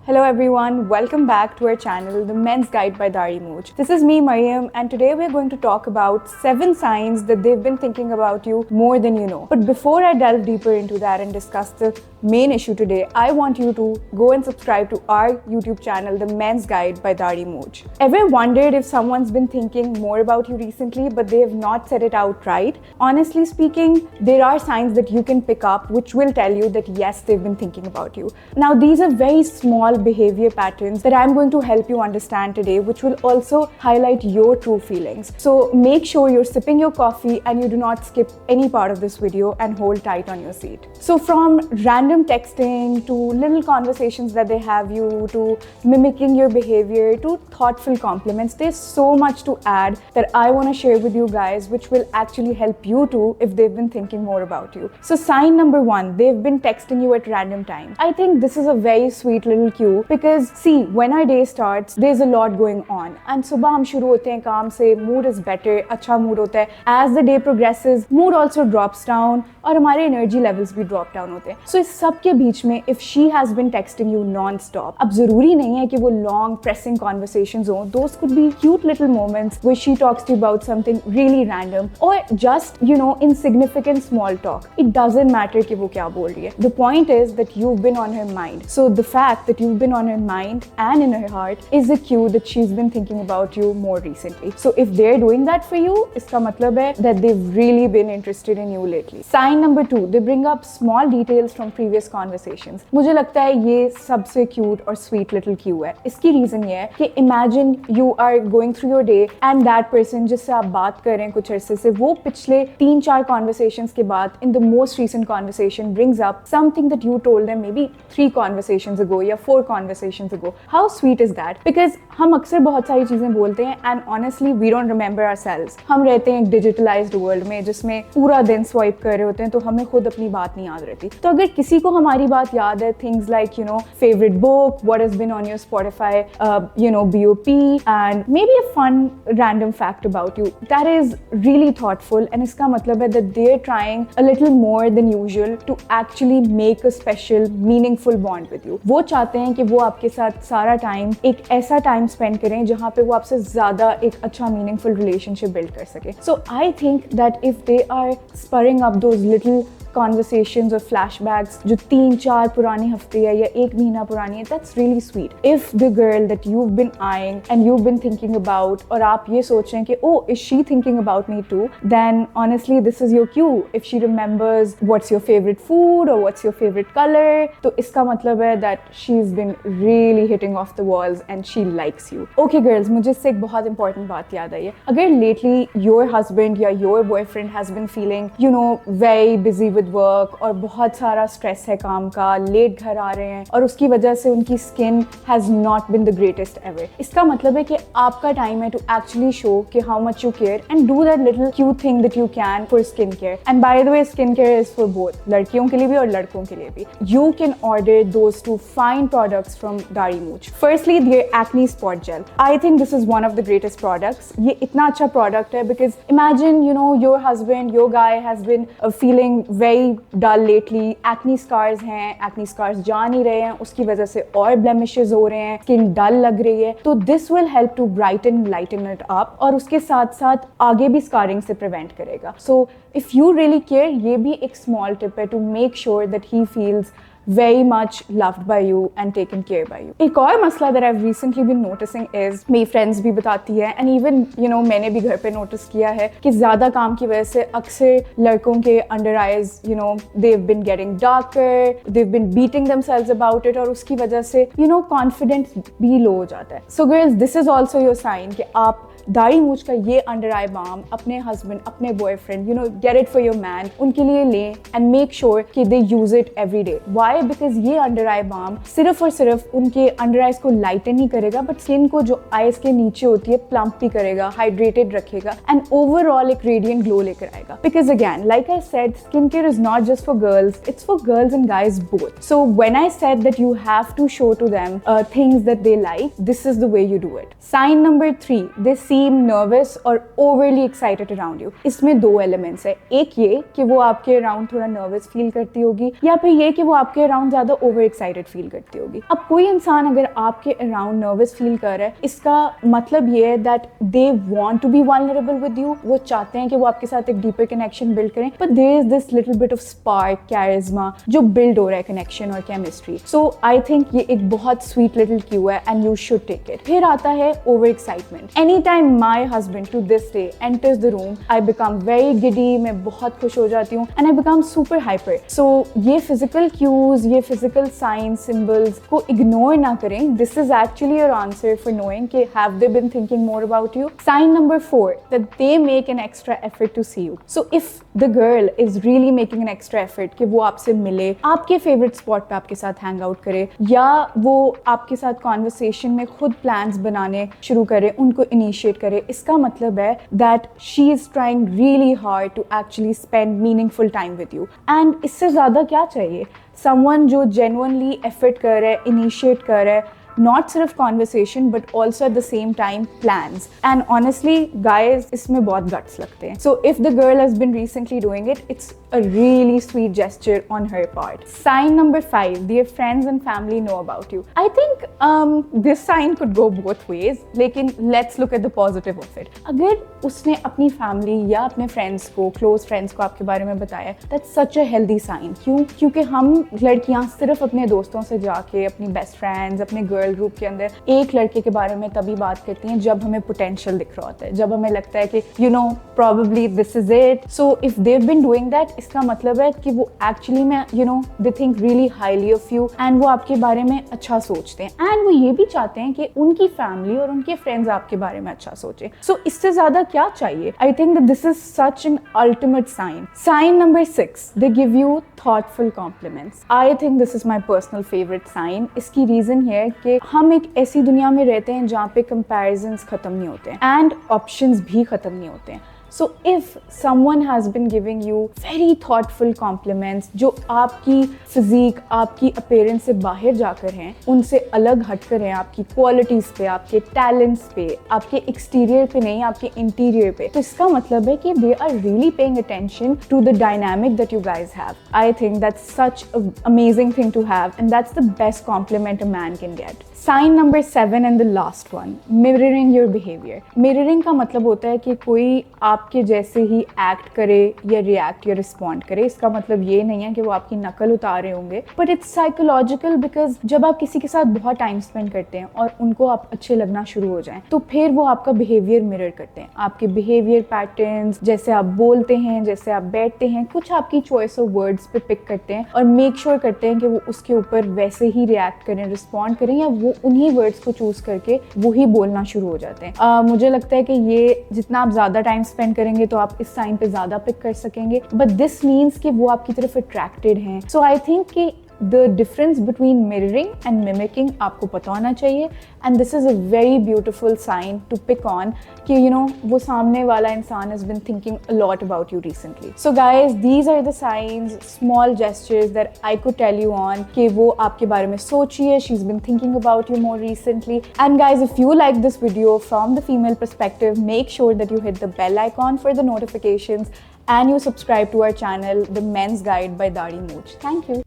Hello everyone, welcome back to our channel, The Men's Guide by Dari Mooch. This is me, Mariam, and today we're going to talk about 7 signs that they've been thinking about you more than you know. But before I delve deeper into that and discuss the main issue today, I want you to go and subscribe to our YouTube channel, The Men's Guide by Dari Mooch. Ever wondered if someone's been thinking more about you recently, but they have not said it outright? Honestly speaking, there are signs that you can pick up which will tell you that yes, they've been thinking about you. Now, these are very small behavior patterns that I'm going to help you understand today, which will also highlight your true feelings. So make sure you're sipping your coffee and you do not skip any part of this video and hold tight on your seat. So from random texting to little conversations that they have you, to mimicking your behavior, to thoughtful compliments, there's so much to add that I want to share with you guys, which will actually help you too if they've been thinking more about you. So sign number 1, they've been texting you at random times. I think this is a very sweet little cue because see, when our day starts, there's a lot going on and सुबह हम शुरू होते हैं काम से, mood is better, अच्छा mood होता है. As the day progresses, mood also drops down और हमारे energy levels भी drop down होते हैं. So इस सब के बीच में if she has been texting you non-stop, अब ज़रूरी नहीं है कि वो long pressing conversations हों. Those could be cute little moments where she talks to you about something really random or just, insignificant small talk. It doesn't matter कि वो क्या बोल रही है. The point is that you've been on her mind. So the fact that you've been on her mind and in her heart is a cue that she's been thinking about you more recently. So if they're doing that for you, इसका मतलब है that they've really been interested in you lately. Sign number 2, they bring up small details from previous conversations. मुझे लगता है ये सबसे cute और sweet little cue है. इसकी reason ये है कि imagine you are going through your day and that person जिससे आप बात कर रहे हैं कुछ अरसे से, वो पिछले 3-4 conversations के बाद in the most recent conversation brings up something that you told them maybe 3 conversations ago या 4 conversations ago. How sweet is that? Because हम अक्सर बहुत सारी चीजें बोलते हैं and honestly we don't remember ourselves. हम रहते हैं एक digitalized world में जिसमें पूरा दिन swipe कर रहे होते हैं तो हमें खुद अपनी बात नहीं याद रहती. तो अगर किसी को हमारी बात याद है, things like favorite book, what has been on your Spotify BOP, and maybe a fun random fact about you, that is really thoughtful and इसका मतलब है that they're trying a little more than usual to actually make a special meaningful bond with you. वो चाहते हैं कि वो आपके साथ सारा टाइम एक ऐसा टाइम स्पेंड करें जहाँ पे वो आपसे ज़्यादा एक अच्छा मीनिंगफुल रिलेशनशिप बिल्ड कर सके. So I think that if they are spurring up those little conversations or flashbacks जो 3-4 पुराने हफ्ते है या 1 महीना पुरानी है, that's really sweet. If the girl that you've been eyeing and you've been thinking about और आप ये सोच रहे हैं कि oh, is she thinking about me too, then honestly this is your cue. If she remembers what's your favorite food or what's your favorite color, तो इसका मतलब है that she's been really hitting off the walls and she likes you. Okay girls, मुझे इससे एक बहुत important बात याद आई है. अगर lately your husband या your boyfriend has been feeling very busy with work और बहुत सारा स्ट्रेस है काम का, लेट घर आ रहे हैं और उसकी वजह से उनकी skin has not been the greatest ever, इसका मतलब है कि आपका टाइम है टू एक्चुअली शो कि how much you care and do that little cute thing that you can for skin care. And by the way, skin care is for both, लड़कियों के लिए भी और लड़कों के लिए भी. You can order those 2 fine products from Dari Mooch. Firstly, their acne spot jail. I think this is one of the greatest products. ये इतना अच्छा प्रोडक्ट है because imagine your husband, your guy has been feeling very dull lately, acne scars हैं, acne scars जा नहीं रहे हैं, उसकी वजह से और blemishes हो रहे हैं, skin dull लग रही है, तो this will help to brighten, lighten it up और उसके साथ साथ आगे भी scarring से prevent करेगा. So if you really care, ये भी एक small tip है to make sure that he feels very much loved by you and taken care by you. एक और मसला that I've recently been noticing is, मेरी friends भी बताती है and even मैंने भी घर पे notice किया है कि ज़्यादा काम की वजह से अक्सर लड़कों के under eyes they've been getting darker, they've been beating themselves about it और उसकी वजह से confidence भी low हो जाता है. So girls, this is also your sign कि आप दारी मूच का ये अंडर आई बाम अपने हस्बैंड, अपने boyfriend, get it for your man, उनके लिए लें एंड मेक श्योर कि they use it every day. Why? Because ये अंडर आई बाम सिर्फ और सिर्फ उनके अंडर आईज को लाइटन ही करेगा बट स्किन को जो आईज के नीचे होती है प्लम्प भी करेगा, हाइड्रेटेड रखेगा एंड ओवरऑल एक रेडियंट ग्लो लेकर आएगा. Because again, like I said, skin care is not just for girls, it's for girls and guys both. So when I said that you have to show to them things that they like, this is the way you do it. Sign number 3, they seem seem nervous और overly excited around you. इसमें दो elements है, एक ये कि वो आपके around थोड़ा नर्वस फील करती होगी, या फिर ये कि वो आपके अराउंड ज्यादा ओवर एक्साइटेड फील करती होगी। अब कोई इंसान अगर आपके अराउंड नर्वस फील कर रहा है, इसका मतलब ये है that they want to be vulnerable with you, वो चाहते हैं कि वो आपके साथ एक डीपर कनेक्शन बिल्ड करें, but there is this little bit of spark, charisma जो बिल्ड हो रहा है कनेक्शन और केमिस्ट्री। सो आई थिंक ये एक बहुत स्वीट लिटिल क्यू है and you should take it. फिर आता है over excitement. Any time my husband to this day enters the room, I become very giddy, मैं बहुत खुश हो जाती हूँ and I become super hyper. So ये फिजिकल क्यूज, ये फिजिकल साइंस सिंबल्स को इग्नोर ना करें। This is actually your answer for knowing कि have they been thinking more about you. Sign number 4, that they make an extra effort to see you. So if the girl is really making an extra effort कि वो आपसे मिले, आपके favorite spot पे आपके साथ hang out करे, या वो आपके साथ conversation में खुद plans बनाने शुरू करे, उनको initiate करे, इसका मतलब है that she is trying really hard to actually spend meaningful time with you. And इससे ज़्यादा क्या चाहिए? Someone जो genuinely effort कर रहा है, initiate कर रहा है, not सिर्फ conversation but also at the same time plans. And honestly guys, इसमें बहुत guts लगते हैं. So if the girl has been recently doing it, it's a really sweet gesture on her part. Sign number 5, their friends and family know about you. I think this sign could go both ways, लेकिन let's look at the positive of it. अगर उसने अपनी family या अपने friends को, close friends को आपके बारे में बताया, that's such a healthy sign. क्यों? क्योंकि हम लड़कियां सिर्फ अपने दोस्तों से जाके, अपनी best friends, अपने girl ग्रुप के अंदर एक लड़के के बारे में तभी बात करती हैं जब हमें पोटेंशियल दिख रहा होता है, जब हमें लगता है कि you know probably this is it. So if they've been doing that, इसका मतलब है कि वो एक्चुअली में you know they think really highly of you and वो आपके बारे में अच्छा सोचते हैं, एंड वो ये भी चाहते हैं कि उनकी फैमिली और उनके फ्रेंड्स आपके बारे में अच्छा सोचे. So इससे ज्यादा क्या चाहिए? I think that this is such an ultimate sign. Sign number 6, they give you thoughtful compliments. I think this is my personal favorite sign. इसकी रीजन है कि हम एक ऐसी दुनिया में रहते हैं जहाँ पे comparisons खत्म नहीं होते हैं एंड ऑप्शंस भी खत्म नहीं होते हैं. So if someone has been giving you very thoughtful compliments जो आपकी फिजिक, आपकी अपीयरेंस से बाहर जाकर हैं, उनसे अलग हटकर हैं, आपकी क्वालिटीज पे, आपके टैलेंट्स पे, आपके एक्सटीरियर पे नहीं, आपके इंटीरियर पे, तो इसका मतलब है कि they are really paying attention to the dynamic that you guys have. I think that's such an amazing thing to have and that's the best compliment a man can get. Sign number 7 and the last one, mirroring your behavior. Mirroring का मतलब होता है कि कोई आपके जैसे ही act करे या रिएक्ट या रिस्पॉन्ड करे. इसका मतलब ये नहीं है कि वो आपकी नकल उतार रहे होंगे, बट इट्स साइकोलॉजिकल, बिकॉज जब आप किसी के साथ बहुत टाइम स्पेंड करते हैं और उनको आप अच्छे लगना शुरू हो जाएं, तो फिर वो आपका बिहेवियर मिरर करते हैं. आपके बिहेवियर पैटर्न्स, जैसे आप बोलते हैं, जैसे आप बैठते हैं, कुछ आपकी चॉइस ऑफ वर्ड्स पे पिक करते हैं और मेक श्योर करते हैं कि वो उसके ऊपर वैसे ही रिएक्ट करें, रिस्पॉन्ड करें, या वो उन्हीं वर्ड्स को चूज करके वो ही बोलना शुरू हो जाते हैं. मुझे लगता है कि ये जितना आप ज्यादा टाइम स्पेंड करेंगे तो आप इस साइन पे ज्यादा पिक कर सकेंगे, बट दिस मीन्स कि वो आपकी तरफ अट्रैक्टेड हैं. सो आई थिंक कि the difference between mirroring and mimicking आपको पता होना चाहिए, and this is a very beautiful sign to pick on कि you know वो सामने वाला इंसान has been thinking a lot about you recently. So guys, these are the signs, small gestures that I could tell you on कि वो आपके बारे में सोचिए, she's been thinking about you more recently. And guys, if you like this video from the female perspective, make sure that you hit the bell icon for the notifications and you subscribe to our channel, The Men's Guide by Dari Mooch. Thank you.